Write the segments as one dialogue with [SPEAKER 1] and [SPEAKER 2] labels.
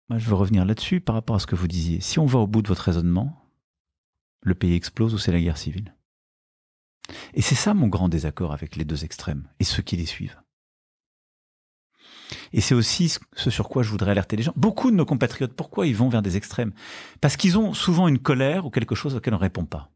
[SPEAKER 1] Moi, je veux revenir là-dessus par rapport à ce que vous disiez. Si on va au bout de votre raisonnement, le pays explose ou c'est la guerre civile. Et c'est ça mon grand désaccord avec les deux extrêmes et ceux qui les suivent. Et c'est aussi ce sur quoi je voudrais alerter les gens. Beaucoup de nos compatriotes, pourquoi ils vont vers des extrêmes? Parce qu'ils ont souvent une colère ou quelque chose auquel on ne répond pas.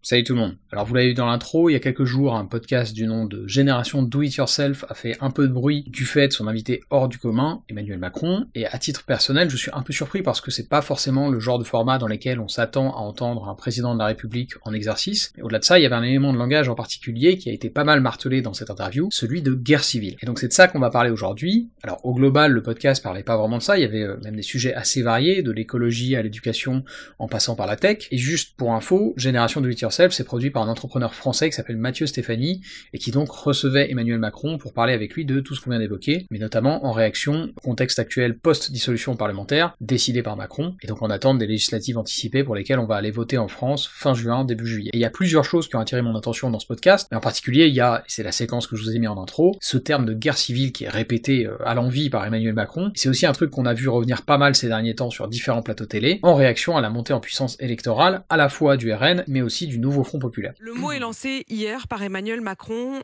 [SPEAKER 2] Salut tout le monde. Alors vous l'avez vu dans l'intro, il y a quelques jours, un podcast du nom de Génération Do It Yourself a fait un peu de bruit du fait de son invité hors du commun, Emmanuel Macron, et à titre personnel, je suis un peu surpris parce que c'est pas forcément le genre de format dans lequel on s'attend à entendre un président de la République en exercice. Mais au-delà de ça, il y avait un élément de langage en particulier qui a été pas mal martelé dans cette interview, celui de guerre civile. Et donc c'est de ça qu'on va parler aujourd'hui. Alors au global, le podcast parlait pas vraiment de ça, il y avait même des sujets assez variés, de l'écologie à l'éducation en passant par la tech. Et juste pour info, Génération Do It Yourself c'est produit par un entrepreneur français qui s'appelle Mathieu Stéphanie et qui donc recevait Emmanuel Macron pour parler avec lui de tout ce qu'on vient d'évoquer, mais notamment en réaction au contexte actuel post-dissolution parlementaire décidé par Macron, et donc en attente des législatives anticipées pour lesquelles on va aller voter en France fin juin, début juillet. Et il y a plusieurs choses qui ont attiré mon attention dans ce podcast, mais en particulier il y a, et c'est la séquence que je vous ai mis en intro, ce terme de guerre civile qui est répété à l'envi par Emmanuel Macron. C'est aussi un truc qu'on a vu revenir pas mal ces derniers temps sur différents plateaux télé, en réaction à la montée en puissance électorale à la fois du RN, mais aussi du nouveau Front populaire.
[SPEAKER 3] Le mot est lancé hier par Emmanuel Macron,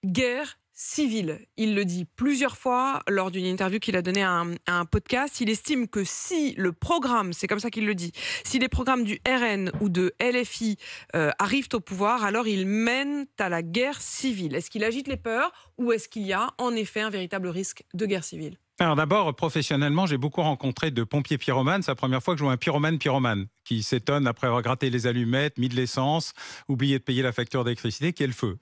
[SPEAKER 3] guerre civile. Il le dit plusieurs fois lors d'une interview qu'il a donnée à un podcast. Il estime que si le programme, c'est comme ça qu'il le dit, si les programmes du RN ou de LFI arrivent au pouvoir, alors ils mènent à la guerre civile. Est-ce qu'il agite les peurs ou est-ce qu'il y a en effet un véritable risque de guerre civile ?
[SPEAKER 4] Alors d'abord, professionnellement, j'ai beaucoup rencontré de pompiers pyromanes. C'est la première fois que je vois un pyromane qui s'étonne après avoir gratté les allumettes, mis de l'essence, oublié de payer la facture d'électricité, qui est le feu.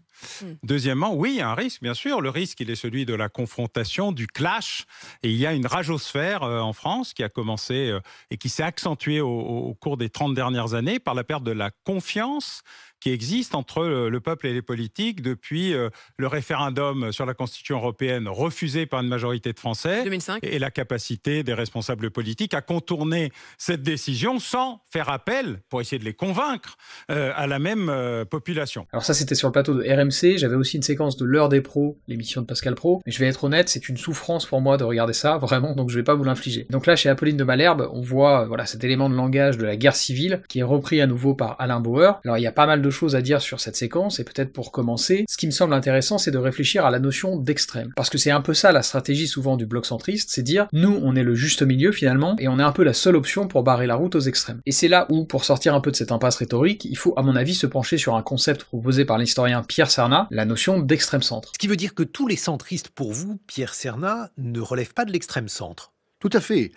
[SPEAKER 4] Deuxièmement, oui, il y a un risque, bien sûr. Le risque, il est celui de la confrontation, du clash. Et il y a une ragosphère en France qui a commencé et qui s'est accentuée au cours des 30 dernières années par la perte de la confiance qui existe entre le peuple et les politiques depuis le référendum sur la Constitution européenne refusé par une majorité de Français
[SPEAKER 3] 2005.
[SPEAKER 4] Et la capacité des responsables politiques à contourner cette décision sans faire appel, pour essayer de les convaincre, à la même population.
[SPEAKER 2] Alors ça, c'était sur le plateau de RMC. J'avais aussi une séquence de l'heure des pros, l'émission de Pascal Pro. Mais je vais être honnête, c'est une souffrance pour moi de regarder ça, vraiment, donc je vais pas vous l'infliger. Donc là, chez Apolline de Malherbe, on voit cet élément de langage de la guerre civile qui est repris à nouveau par Alain Bauer. Alors il y a pas mal de choses à dire sur cette séquence, et peut-être pour commencer, ce qui me semble intéressant, c'est de réfléchir à la notion d'extrême. Parce que c'est un peu ça la stratégie souvent du bloc centriste, c'est dire, nous, on est le juste milieu finalement, et on est un peu la seule option pour barrer la route aux extrêmes. Et c'est là où, pour sortir un peu de cette impasse rhétorique, il faut, à mon avis, se pencher sur un concept proposé par l'historien Pierre Cernat, la notion d'extrême centre.
[SPEAKER 5] Ce qui veut dire que tous les centristes, pour vous, Pierre Cernat, ne relèvent pas de l'extrême centre.
[SPEAKER 6] Tout à fait.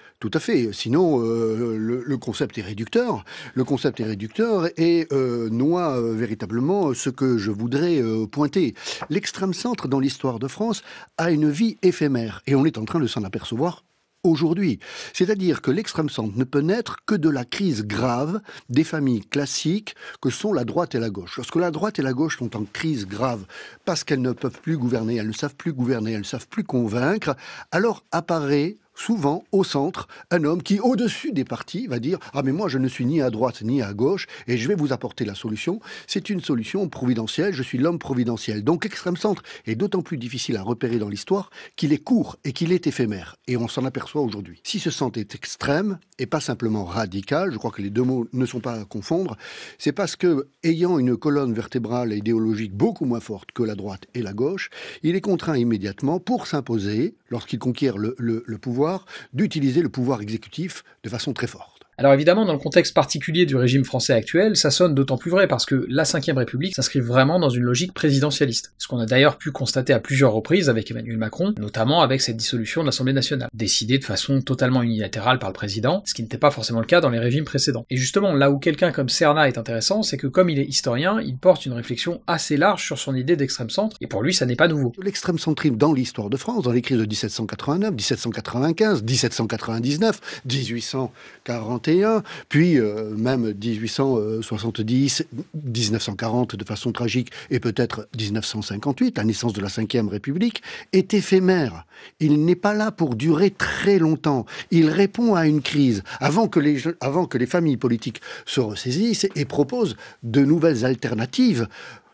[SPEAKER 6] Sinon, le concept est réducteur. Le concept est réducteur et noie véritablement ce que je voudrais pointer. L'extrême centre dans l'histoire de France a une vie éphémère et on est en train de s'en apercevoir aujourd'hui. C'est-à-dire que l'extrême centre ne peut naître que de la crise grave des familles classiques que sont la droite et la gauche. Lorsque la droite et la gauche sont en crise grave parce qu'elles ne peuvent plus gouverner, elles ne savent plus gouverner, elles ne savent plus convaincre, alors apparaît souvent, au centre, un homme qui, au-dessus des partis, va dire « Ah, mais moi, je ne suis ni à droite ni à gauche, et je vais vous apporter la solution. C'est une solution providentielle, je suis l'homme providentiel. » Donc l'extrême centre est d'autant plus difficile à repérer dans l'histoire qu'il est court et qu'il est éphémère. Et on s'en aperçoit aujourd'hui. Si ce centre est extrême, et pas simplement radical, je crois que les deux mots ne sont pas à confondre, c'est parce que, ayant une colonne vertébrale et idéologique beaucoup moins forte que la droite et la gauche, il est contraint immédiatement, pour s'imposer, lorsqu'il conquiert le pouvoir, d'utiliser le pouvoir exécutif de façon très forte.
[SPEAKER 2] Alors évidemment, dans le contexte particulier du régime français actuel, ça sonne d'autant plus vrai parce que la Ve République s'inscrit vraiment dans une logique présidentialiste. Ce qu'on a d'ailleurs pu constater à plusieurs reprises avec Emmanuel Macron, notamment avec cette dissolution de l'Assemblée nationale, décidée de façon totalement unilatérale par le président, ce qui n'était pas forcément le cas dans les régimes précédents. Et justement, là où quelqu'un comme Cernat est intéressant, c'est que comme il est historien, il porte une réflexion assez large sur son idée d'extrême centre, et pour lui, ça n'est pas nouveau.
[SPEAKER 6] L'extrême centrisme dans l'histoire de France, dans les crises de 1789, 1795, 1799, 1840, 1831, puis même 1870, 1940 de façon tragique, et peut-être 1958, la naissance de la Ve République, est éphémère. Il n'est pas là pour durer très longtemps. Il répond à une crise avant que les familles politiques se ressaisissent et proposent de nouvelles alternatives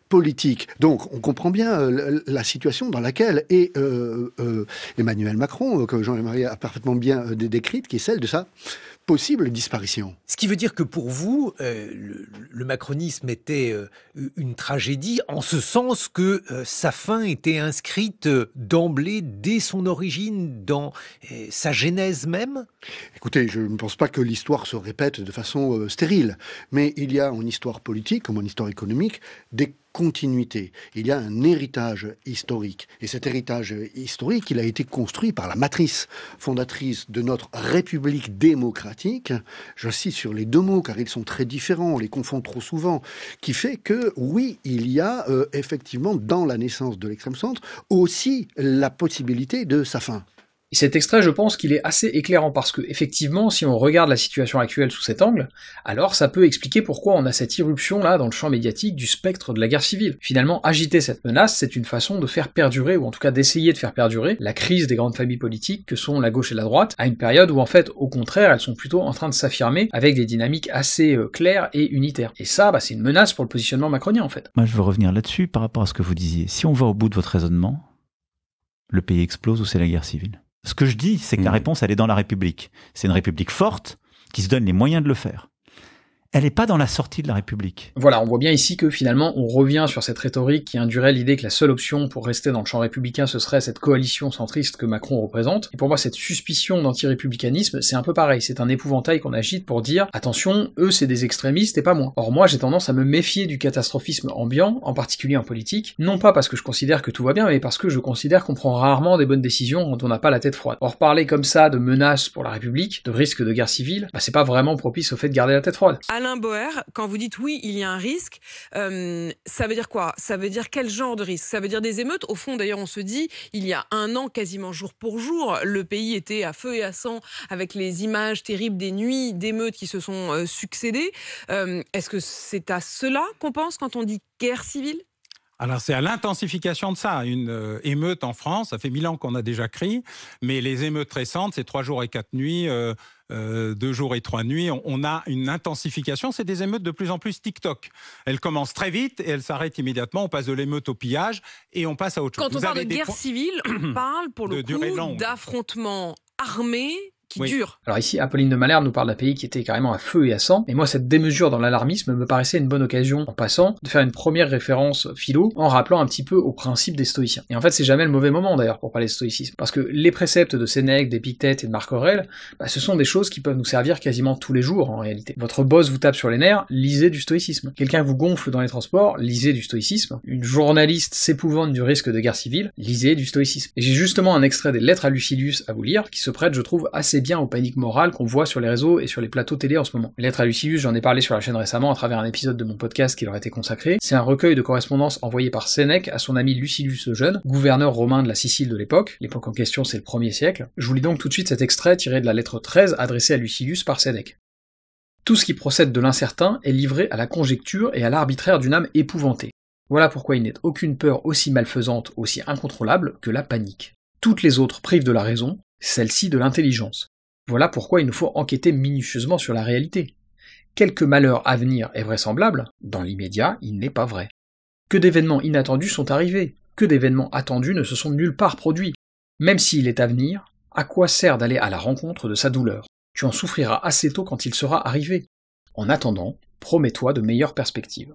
[SPEAKER 6] politique. Donc, on comprend bien la situation dans laquelle est Emmanuel Macron, que Jean-Marie a parfaitement bien décrite, qui est celle de sa possible disparition.
[SPEAKER 5] Ce qui veut dire que pour vous, le macronisme était une tragédie, en ce sens que sa fin était inscrite d'emblée, dès son origine, dans sa genèse même ?
[SPEAKER 6] Écoutez, je ne pense pas que l'histoire se répète de façon stérile, mais il y a en histoire politique, comme en histoire économique, des continuité. Il y a un héritage historique. Et cet héritage historique, il a été construit par la matrice fondatrice de notre République démocratique. J'insiste sur les deux mots, car ils sont très différents, on les confond trop souvent, qui fait que, oui, il y a effectivement, dans la naissance de l'extrême-centre, aussi la possibilité de sa fin.
[SPEAKER 2] Et cet extrait, je pense qu'il est assez éclairant parce que, effectivement, si on regarde la situation actuelle sous cet angle, alors ça peut expliquer pourquoi on a cette irruption-là dans le champ médiatique du spectre de la guerre civile. Finalement, agiter cette menace, c'est une façon de faire perdurer, ou en tout cas d'essayer de faire perdurer, la crise des grandes familles politiques que sont la gauche et la droite, à une période où en fait, au contraire, elles sont plutôt en train de s'affirmer avec des dynamiques assez claires et unitaires. Et ça, c'est une menace pour le positionnement macronien, en fait.
[SPEAKER 1] Moi, je veux revenir là-dessus par rapport à ce que vous disiez. Si on va au bout de votre raisonnement, le pays explose ou c'est la guerre civile ? Ce que je dis, c'est que la réponse, elle est dans la République. C'est une République forte qui se donne les moyens de le faire. Elle n'est pas dans la sortie de la République.
[SPEAKER 2] Voilà, on voit bien ici que finalement on revient sur cette rhétorique qui induirait l'idée que la seule option pour rester dans le champ républicain ce serait cette coalition centriste que Macron représente. Et pour moi cette suspicion d'anti-républicanisme c'est un peu pareil, c'est un épouvantail qu'on agite pour dire attention, eux c'est des extrémistes et pas moi. Or moi j'ai tendance à me méfier du catastrophisme ambiant, en particulier en politique, non pas parce que je considère que tout va bien, mais parce que je considère qu'on prend rarement des bonnes décisions quand on n'a pas la tête froide. Or parler comme ça de menaces pour la République, de risque de guerre civile, c'est pas vraiment propice au fait de garder la tête froide.
[SPEAKER 3] Alain Boer, quand vous dites oui, il y a un risque, ça veut dire quoi ? Ça veut dire quel genre de risque ? Ça veut dire des émeutes ? Au fond, d'ailleurs, on se dit, il y a un an, quasiment jour pour jour, le pays était à feu et à sang avec les images terribles des nuits d'émeutes qui se sont succédées. Est-ce que c'est à cela qu'on pense quand on dit guerre civile ?
[SPEAKER 4] Alors c'est à l'intensification de ça. Une émeute en France, ça fait 1000 ans qu'on a déjà crié, mais les émeutes récentes, c'est 3 jours et 4 nuits, 2 jours et 3 nuits. On a une intensification, c'est des émeutes de plus en plus TikTok. Elles commencent très vite et elles s'arrêtent immédiatement. On passe de l'émeute au pillage et on passe à autre chose.
[SPEAKER 3] Quand on parle de guerre civile, on parle pour le coup d'affrontements armés qui dure.
[SPEAKER 2] Alors ici, Apolline de Malherbe nous parle d'un pays qui était carrément à feu et à sang, et moi cette démesure dans l'alarmisme me paraissait une bonne occasion, en passant, de faire une première référence philo, en rappelant un petit peu au principe des stoïciens. Et en fait, c'est jamais le mauvais moment d'ailleurs pour parler de stoïcisme, parce que les préceptes de Sénèque, d'Épictète et de Marc Aurèle, ce sont des choses qui peuvent nous servir quasiment tous les jours en réalité. Votre boss vous tape sur les nerfs, lisez du stoïcisme. Quelqu'un vous gonfle dans les transports, lisez du stoïcisme. Une journaliste s'épouvante du risque de guerre civile, lisez du stoïcisme. Et j'ai justement un extrait des Lettres à Lucilius à vous lire, qui se prête, je trouve, assez bien aux paniques morales qu'on voit sur les réseaux et sur les plateaux télé en ce moment. Les Lettres à Lucilius, j'en ai parlé sur la chaîne récemment à travers un épisode de mon podcast qui leur était consacré. C'est un recueil de correspondances envoyées par Sénèque à son ami Lucilius le Jeune, gouverneur romain de la Sicile de l'époque. L'époque en question, c'est le 1er siècle. Je vous lis donc tout de suite cet extrait tiré de la lettre 13 adressée à Lucilius par Sénèque. Tout ce qui procède de l'incertain est livré à la conjecture et à l'arbitraire d'une âme épouvantée. Voilà pourquoi il n'est aucune peur aussi malfaisante, aussi incontrôlable que la panique. Toutes les autres privent de la raison, celle-ci de l'intelligence. Voilà pourquoi il nous faut enquêter minutieusement sur la réalité. Quelque malheur à venir est vraisemblable, dans l'immédiat, il n'est pas vrai. Que d'événements inattendus sont arrivés, que d'événements attendus ne se sont nulle part produits. Même s'il est à venir, à quoi sert d'aller à la rencontre de sa douleur ? Tu en souffriras assez tôt quand il sera arrivé. En attendant, promets-toi de meilleures perspectives.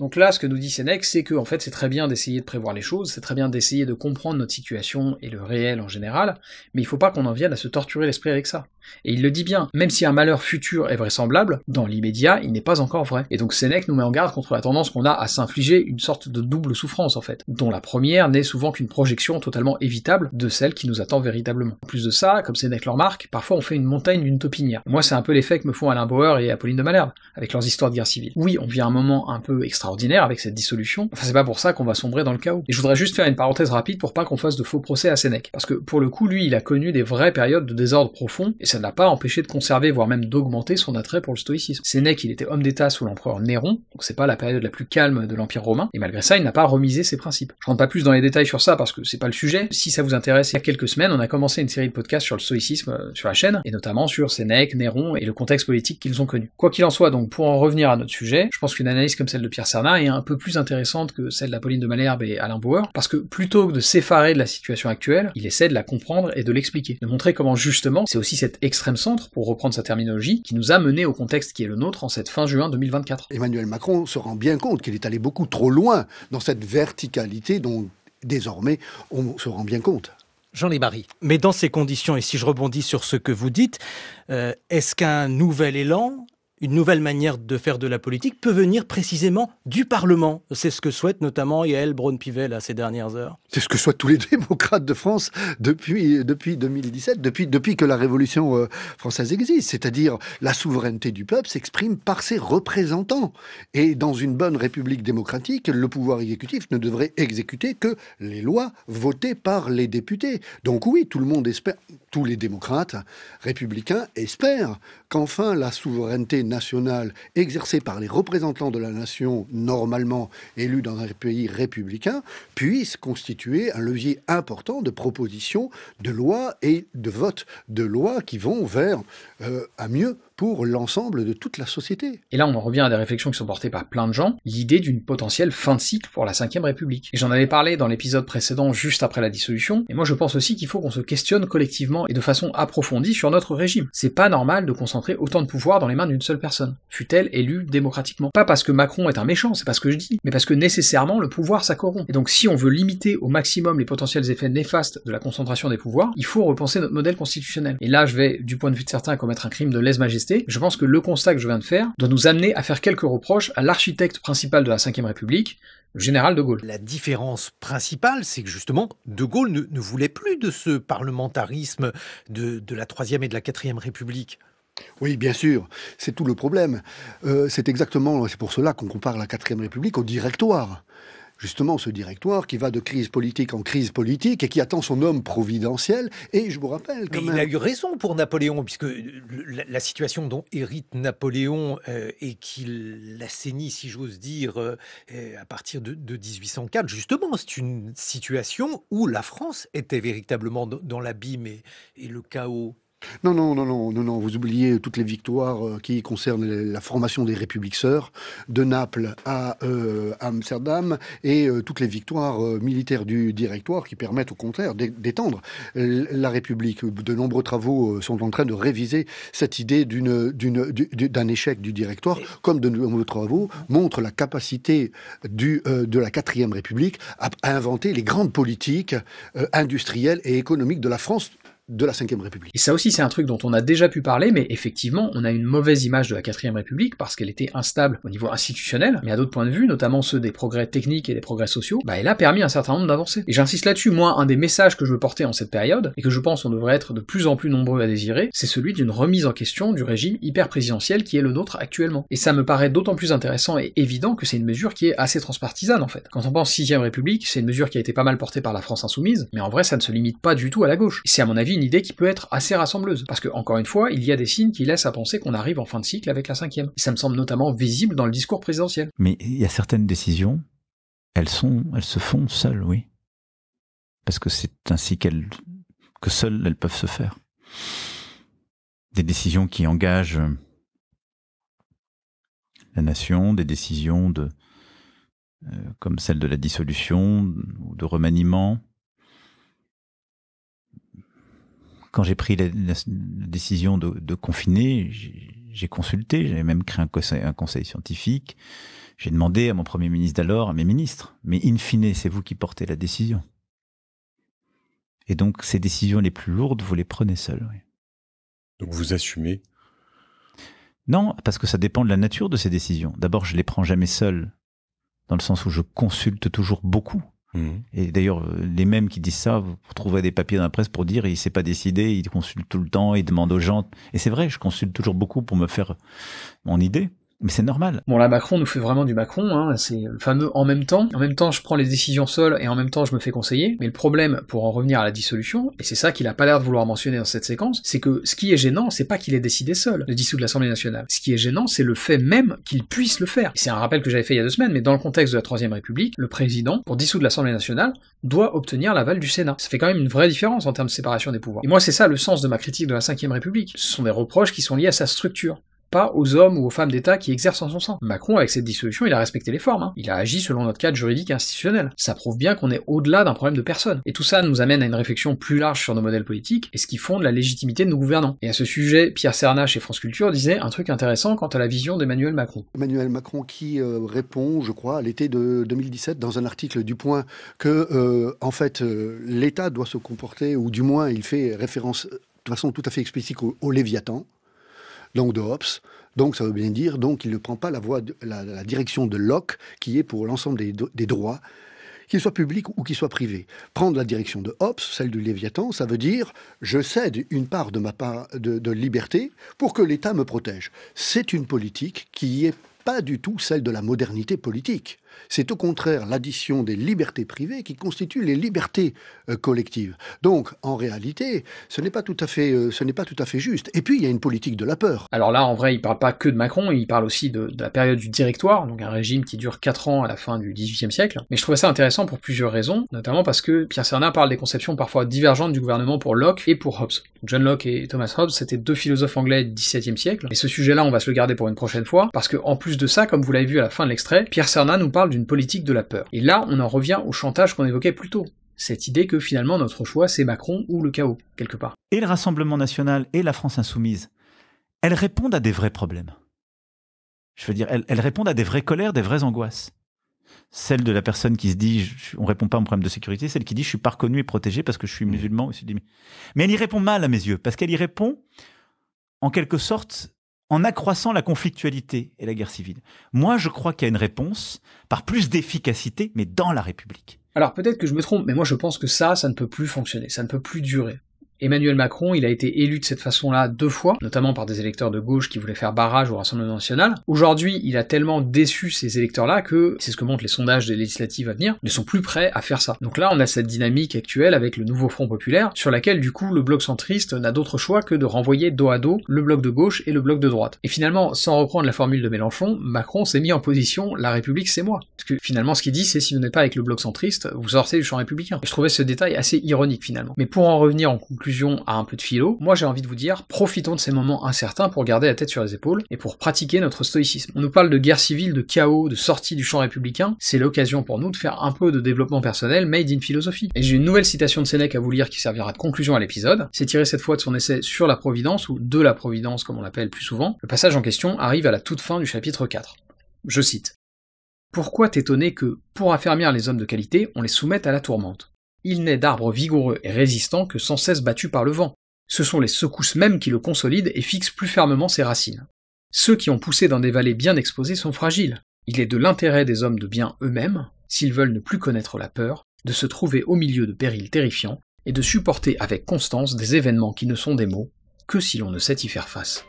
[SPEAKER 2] Donc là, ce que nous dit Sénèque, c'est que en fait, c'est très bien d'essayer de prévoir les choses, c'est très bien d'essayer de comprendre notre situation et le réel en général, mais il faut pas qu'on en vienne à se torturer l'esprit avec ça. Et il le dit bien, même si un malheur futur est vraisemblable, dans l'immédiat, il n'est pas encore vrai. Et donc Sénèque nous met en garde contre la tendance qu'on a à s'infliger une sorte de double souffrance en fait, dont la première n'est souvent qu'une projection totalement évitable de celle qui nous attend véritablement. En plus de ça, comme Sénèque le remarque, parfois on fait une montagne d'une topinière. Moi, c'est un peu l'effet que me font Alain Bauer et Apolline de Malherbe, avec leurs histoires de guerre civile. Oui, on vit un moment un peu extraordinaire avec cette dissolution, enfin c'est pas pour ça qu'on va sombrer dans le chaos. Et je voudrais juste faire une parenthèse rapide pour pas qu'on fasse de faux procès à Sénèque, parce que pour le coup, lui, il a connu des vraies périodes de désordre profond, et ça ça ne l'a pas empêché de conserver, voire même d'augmenter son attrait pour le stoïcisme. Sénèque, il était homme d'État sous l'empereur Néron, donc c'est pas la période la plus calme de l'Empire romain, et malgré ça, il n'a pas remisé ses principes. Je rentre pas plus dans les détails sur ça parce que c'est pas le sujet. Si ça vous intéresse, il y a quelques semaines, on a commencé une série de podcasts sur le stoïcisme sur la chaîne, et notamment sur Sénèque, Néron et le contexte politique qu'ils ont connu. Quoi qu'il en soit, donc pour en revenir à notre sujet, je pense qu'une analyse comme celle de Pierre Cernat est un peu plus intéressante que celle d'Apolline de Malherbe et Alain Bauer, parce que plutôt que de s'effarer de la situation actuelle, il essaie de la comprendre et de l'expliquer, de montrer comment justement c'est aussi cet extrême centre, pour reprendre sa terminologie, qui nous a mené au contexte qui est le nôtre en cette fin juin 2024.
[SPEAKER 6] Emmanuel Macron se rend bien compte qu'il est allé beaucoup trop loin dans cette verticalité dont désormais on se rend bien compte.
[SPEAKER 5] Jean Lémarie.
[SPEAKER 7] Mais dans ces conditions, et si je rebondis sur ce que vous dites, est-ce qu'un nouvel élan, une nouvelle manière de faire de la politique peut venir précisément du Parlement? C'est ce que souhaite notamment Yaël Braun-Pivet là, ces dernières heures.
[SPEAKER 6] C'est ce que souhaitent tous les démocrates de France depuis 2017, depuis que la Révolution française existe. C'est-à-dire la souveraineté du peuple s'exprime par ses représentants. Et dans une bonne république démocratique, le pouvoir exécutif ne devrait exécuter que les lois votées par les députés. Donc oui, tout le monde espère, tous les démocrates républicains espèrent qu'enfin la souveraineté nationale exercée par les représentants de la nation, normalement élus dans un pays républicain, puisse constituer un levier important de propositions de lois et de votes de lois qui vont vers un mieux pour l'ensemble de toute la société.
[SPEAKER 2] Et là, on en revient à des réflexions qui sont portées par plein de gens, l'idée d'une potentielle fin de cycle pour la Ve République. Et j'en avais parlé dans l'épisode précédent, juste après la dissolution, et moi je pense aussi qu'il faut qu'on se questionne collectivement et de façon approfondie sur notre régime. C'est pas normal de concentrer autant de pouvoir dans les mains d'une seule personne, fût-elle élue démocratiquement. Pas parce que Macron est un méchant, c'est pas ce que je dis, mais parce que nécessairement le pouvoir ça corrompt. Et donc si on veut limiter au maximum les potentiels effets néfastes de la concentration des pouvoirs, il faut repenser notre modèle constitutionnel. Et là, je vais, du point de vue de certains, commettre un crime de lèse-majesté. Je pense que le constat que je viens de faire doit nous amener à faire quelques reproches à l'architecte principal de la Ve République, le général de Gaulle.
[SPEAKER 5] La différence principale, c'est que justement, de Gaulle ne voulait plus de ce parlementarisme de la Troisième et de la Quatrième République.
[SPEAKER 6] Oui, bien sûr, c'est tout le problème. C'est pour cela qu'on compare la Quatrième République au directoire. Justement, ce directoire qui va de crise politique en crise politique et qui attend son homme providentiel. Et je vous rappelle quand même...
[SPEAKER 5] Il a eu raison pour Napoléon, puisque la situation dont hérite Napoléon et qu'il assainit, si j'ose dire, à partir de 1804, justement, c'est une situation où la France était véritablement dans l'abîme et le chaos.
[SPEAKER 6] Non, vous oubliez toutes les victoires qui concernent la formation des républiques sœurs, de Naples à Amsterdam, et toutes les victoires militaires du directoire qui permettent au contraire d'étendre la République. De nombreux travaux sont en train de réviser cette idée d'un échec du directoire, comme de nombreux travaux montrent la capacité de la Quatrième République à inventer les grandes politiques industrielles et économiques de la France de la Ve République.
[SPEAKER 2] Et ça aussi, c'est un truc dont on a déjà pu parler, mais effectivement, on a une mauvaise image de la Quatrième République parce qu'elle était instable au niveau institutionnel, mais à d'autres points de vue, notamment ceux des progrès techniques et des progrès sociaux, elle a permis un certain nombre d'avancées. Et j'insiste là-dessus, moi, un des messages que je veux porter en cette période, et que je pense on devrait être de plus en plus nombreux à désirer, c'est celui d'une remise en question du régime hyper-présidentiel qui est le nôtre actuellement. Et ça me paraît d'autant plus intéressant et évident que c'est une mesure qui est assez transpartisane, en fait. Quand on pense 6ème République, c'est une mesure qui a été pas mal portée par la France insoumise, mais en vrai, ça ne se limite pas du tout à la gauche. Et c'est à mon avis une idée qui peut être assez rassembleuse, parce que, encore une fois, il y a des signes qui laissent à penser qu'on arrive en fin de cycle avec la 5e. Et ça me semble notamment visible dans le discours présidentiel.
[SPEAKER 1] Mais il y a certaines décisions, elles se font seules, oui. Parce que c'est ainsi que seules elles peuvent se faire. Des décisions qui engagent la nation, des décisions comme celle de la dissolution ou de remaniement. Quand j'ai pris la décision de confiner, j'ai consulté, j'avais même créé un conseil scientifique. J'ai demandé à mon Premier ministre d'alors, à mes ministres, mais in fine, c'est vous qui portez la décision. Et donc, ces décisions les plus lourdes, vous les prenez seuls. Oui.
[SPEAKER 8] Donc vous assumez?
[SPEAKER 1] Non, parce que ça dépend de la nature de ces décisions. D'abord, je les prends jamais seul, dans le sens où je consulte toujours beaucoup. Et d'ailleurs, les mêmes qui disent ça, vous trouverez des papiers dans la presse pour dire il ne s'est pas décidé, il consulte tout le temps, il demande aux gens. Et c'est vrai, je consulte toujours beaucoup pour me faire mon idée. Mais c'est normal.
[SPEAKER 2] Bon, là, Macron nous fait vraiment du Macron, hein, c'est le fameux en même temps. En même temps, je prends les décisions seul et en même temps, je me fais conseiller. Mais le problème, pour en revenir à la dissolution, et c'est ça qu'il a pas l'air de vouloir mentionner dans cette séquence, c'est que ce qui est gênant, c'est pas qu'il ait décidé seul de dissoudre l'Assemblée nationale. Ce qui est gênant, c'est le fait même qu'il puisse le faire. Et c'est un rappel que j'avais fait il y a 2 semaines, mais dans le contexte de la Troisième République, le président, pour dissoudre l'Assemblée nationale, doit obtenir l'aval du Sénat. Ça fait quand même une vraie différence en termes de séparation des pouvoirs. Et moi, c'est ça le sens de ma critique de la Cinquième République. Ce sont des reproches qui sont liés à sa structure, pas aux hommes ou aux femmes d'État qui exercent en son sein. Macron, avec cette dissolution, il a respecté les formes, hein. Il a agi selon notre cadre juridique et institutionnel. Ça prouve bien qu'on est au-delà d'un problème de personne. Et tout ça nous amène à une réflexion plus large sur nos modèles politiques et ce qui fonde la légitimité de nos gouvernants. Et à ce sujet, Pierre Serna chez France Culture disait un truc intéressant quant à la vision d'Emmanuel Macron.
[SPEAKER 6] Emmanuel Macron qui répond, je crois, à l'été de 2017, dans un article du Point, que en fait, l'État doit se comporter, ou du moins il fait référence de façon tout à fait explicite au Léviathan, donc de Hobbes. Donc ça veut bien dire donc il ne prend pas la direction de Locke, qui est pour l'ensemble des droits, qu'ils soient publics ou qu'ils soient privés. Prendre la direction de Hobbes, celle du Léviathan, ça veut dire je cède une part de ma part de liberté pour que l'État me protège. C'est une politique qui n'est pas du tout celle de la modernité politique. C'est au contraire l'addition des libertés privées qui constituent les libertés collectives. Donc, en réalité, ce n'est pas tout à fait juste. Et puis, il y a une politique de la peur.
[SPEAKER 2] Alors là, en vrai, il parle pas que de Macron, il parle aussi de la période du Directoire, donc un régime qui dure 4 ans à la fin du XVIIIe siècle. Mais je trouvais ça intéressant pour plusieurs raisons, notamment parce que Pierre Serna parle des conceptions parfois divergentes du gouvernement pour Locke et pour Hobbes. John Locke et Thomas Hobbes, c'était 2 philosophes anglais du XVIIe siècle. Et ce sujet-là, on va se le garder pour une prochaine fois, parce que en plus de ça, comme vous l'avez vu à la fin de l'extrait, Pierre Serna nous parle d'une politique de la peur. Et là, on en revient au chantage qu'on évoquait plus tôt. Cette idée que finalement notre choix c'est Macron ou le chaos, quelque part.
[SPEAKER 1] Et le Rassemblement National et la France Insoumise, elles répondent à des vrais problèmes. Je veux dire, elles répondent à des vraies colères, des vraies angoisses. Celle de la personne qui se dit on répond pas à mon problème de sécurité, celle qui dit je suis pas reconnu et protégé parce que je suis musulman. Mais elle y répond mal à mes yeux, parce qu'elle y répond en quelque sorte en accroissant la conflictualité et la guerre civile. Moi, je crois qu'il y a une réponse par plus d'efficacité, mais dans la République.
[SPEAKER 2] Alors peut-être que je me trompe, mais moi je pense que ça ne peut plus fonctionner, ça ne peut plus durer. Emmanuel Macron, il a été élu de cette façon-là 2 fois, notamment par des électeurs de gauche qui voulaient faire barrage au Rassemblement National. Aujourd'hui, il a tellement déçu ces électeurs-là que, c'est ce que montrent les sondages des législatives à venir, ne sont plus prêts à faire ça. Donc là, on a cette dynamique actuelle avec le nouveau Front Populaire, sur laquelle du coup le bloc centriste n'a d'autre choix que de renvoyer dos à dos le bloc de gauche et le bloc de droite. Et finalement, sans reprendre la formule de Mélenchon, Macron s'est mis en position « la République c'est moi ». Parce que finalement, ce qu'il dit, c'est si vous n'êtes pas avec le bloc centriste, vous sortez du champ républicain. Et je trouvais ce détail assez ironique finalement. Mais pour en revenir en conclusion à un peu de philo, moi j'ai envie de vous dire, profitons de ces moments incertains pour garder la tête sur les épaules et pour pratiquer notre stoïcisme. On nous parle de guerre civile, de chaos, de sortie du champ républicain, c'est l'occasion pour nous de faire un peu de développement personnel made in philosophie. Et j'ai une nouvelle citation de Sénèque à vous lire qui servira de conclusion à l'épisode, c'est tiré cette fois de son essai sur la Providence, ou de la Providence comme on l'appelle plus souvent. Le passage en question arrive à la toute fin du chapitre 4. Je cite. « Pourquoi t'étonner que, pour affermir les hommes de qualité, on les soumette à la tourmente ? Il n'est d'arbre vigoureux et résistant que sans cesse battu par le vent. Ce sont les secousses mêmes qui le consolident et fixent plus fermement ses racines. Ceux qui ont poussé dans des vallées bien exposées sont fragiles. Il est de l'intérêt des hommes de bien eux-mêmes, s'ils veulent ne plus connaître la peur, de se trouver au milieu de périls terrifiants et de supporter avec constance des événements qui ne sont des maux que si l'on ne sait y faire face. »